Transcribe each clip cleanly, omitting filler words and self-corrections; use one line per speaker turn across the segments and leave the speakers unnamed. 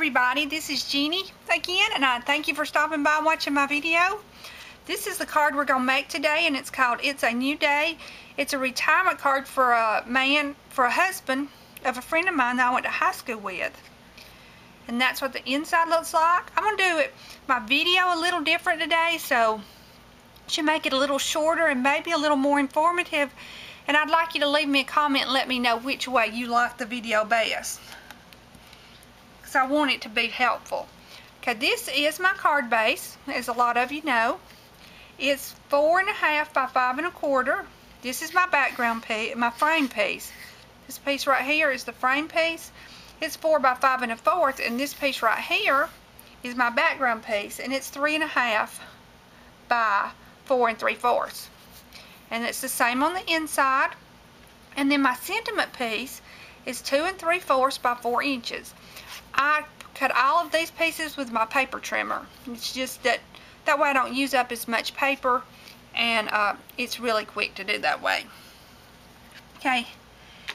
everybody, this is Jeannie again, and I thank you for stopping by watching my video. This is the card we're going to make today, and it's called It's a New Day. It's a retirement card for a man, for a husband of a friend of mine that I went to high school with. And that's what the inside looks like. I'm going to do my video a little different today, so I should make it a little shorter and maybe a little more informative. And I'd like you to leave me a comment and let me know which way you like the video best, because I want it to be helpful. Okay, this is my card base, as a lot of you know. It's 4.5 by 5 1/4. This is my background piece, my frame piece. This piece right here is the frame piece. It's 4 by 5 1/4, and this piece right here is my background piece, and it's 3.5 by 4 3/4. And it's the same on the inside. And then my sentiment piece is 2 3/4 by 4 inches. I cut all of these pieces with my paper trimmer. It's just that way I don't use up as much paper, and it's really quick to do that way. Okay,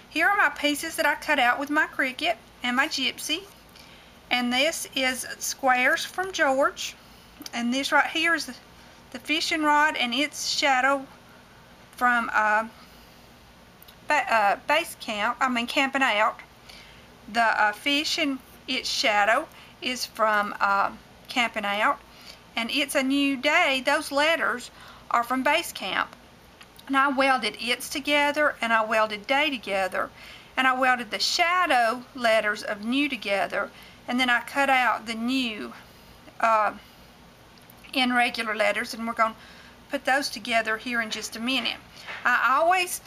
here are my pieces that I cut out with my Cricut and my Gypsy. And this is squares from George. And this right here is the fishing rod and its shadow from Camping Out. The fish and its shadow is from Camping Out. And It's a New Day, those letters are from Base Camp. And I welded its together, and I welded day together, and I welded the shadow letters of new together, and then I cut out the new in regular letters, and we're going to put those together here in just a minute. I always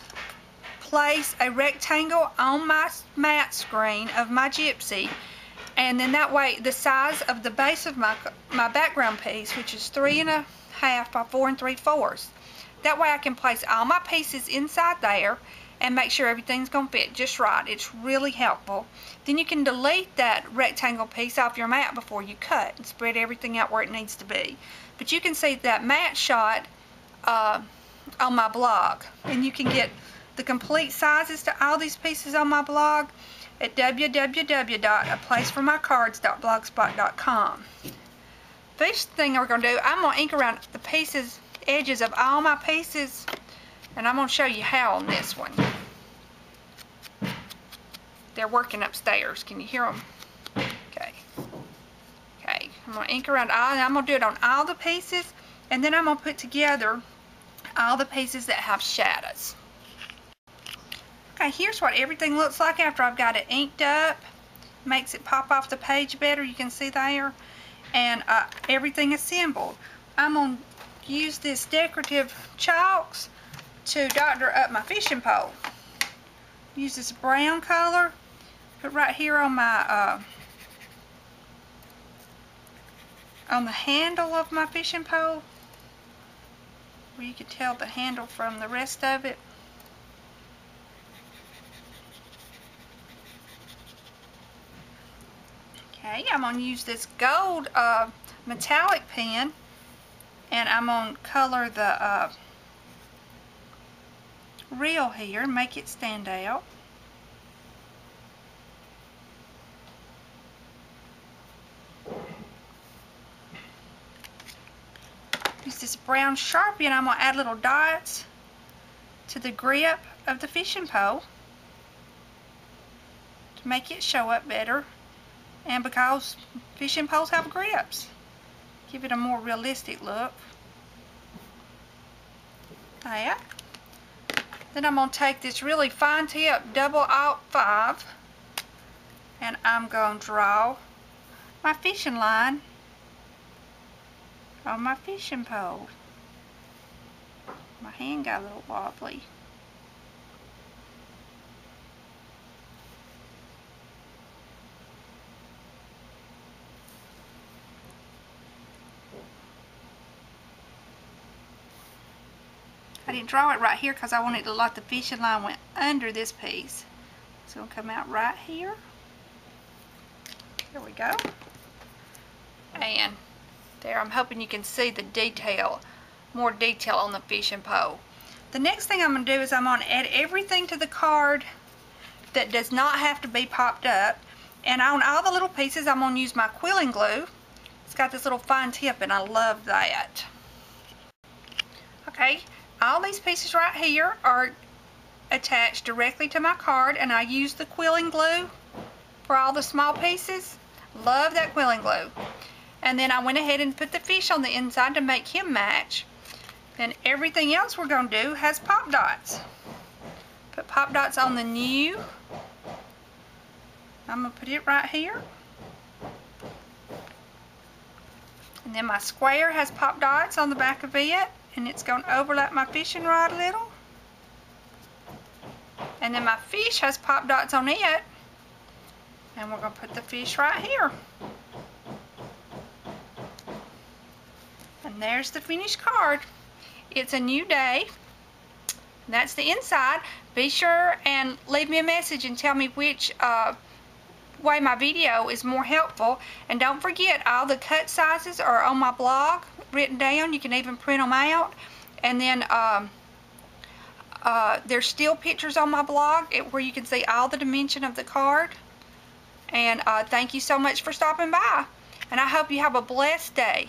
place a rectangle on my matte screen of my Gypsy, and then that way the size of the base of my background piece, which is 3.5 by 4 3/4, that way I can place all my pieces inside there and make sure everything's going to fit just right. It's really helpful. Then you can delete that rectangle piece off your mat before you cut and spread everything out where it needs to be. But you can see that matte shot on my blog, and you can get the complete sizes to all these pieces on my blog at www.aplaceformycards.blogspot.com. First thing we're going to do, I'm going to ink around the edges of all my pieces, and I'm going to show you how on this one. They're working upstairs. Can you hear them? Okay. Okay, I'm going to ink around all, and I'm going to do it on all the pieces, and then I'm going to put together all the pieces that have shadows. Okay, here's what everything looks like after I've got it inked up. Makes it pop off the page better, you can see there. And everything assembled. I'm going to use this decorative chalks to doctor up my fishing pole. Use this brown color, put right here on my on the handle of my fishing pole, where you can tell the handle from the rest of it. Okay, I'm going to use this gold metallic pen, and I'm going to color the reel here, make it stand out. Use this brown Sharpie, and I'm going to add little dots to the grip of the fishing pole to make it show up better. And because fishing poles have grips, give it a more realistic look. There. Then I'm going to take this really fine tip 005, and I'm going to draw my fishing line on my fishing pole. My hand got a little wobbly. I didn't draw it right here because I wanted to let the fishing line went under this piece. So it'll come out right here. There we go. And there, I'm hoping you can see the detail, more detail on the fishing pole. The next thing I'm going to do is I'm going to add everything to the card that does not have to be popped up. And on all the little pieces, I'm going to use my quilling glue. It's got this little fine tip, and I love that. Okay, all these pieces right here are attached directly to my card, and I use the quilling glue for all the small pieces. Love that quilling glue. And then I went ahead and put the fish on the inside to make him match. Then everything else we're going to do has pop dots. Put pop dots on the new. I'm going to put it right here. And then my square has pop dots on the back of it, and it's going to overlap my fishing rod a little. And then my fish has pop dots on it, and we're going to put the fish right here. And there's the finished card. It's a new day. That's the inside. Be sure and leave me a message and tell me which way my video is more helpful. And don't forget, all the cut sizes are on my blog written down. You can even print them out. And then there's still pictures on my blog where you can see all the dimension of the card. And thank you so much for stopping by. And I hope you have a blessed day.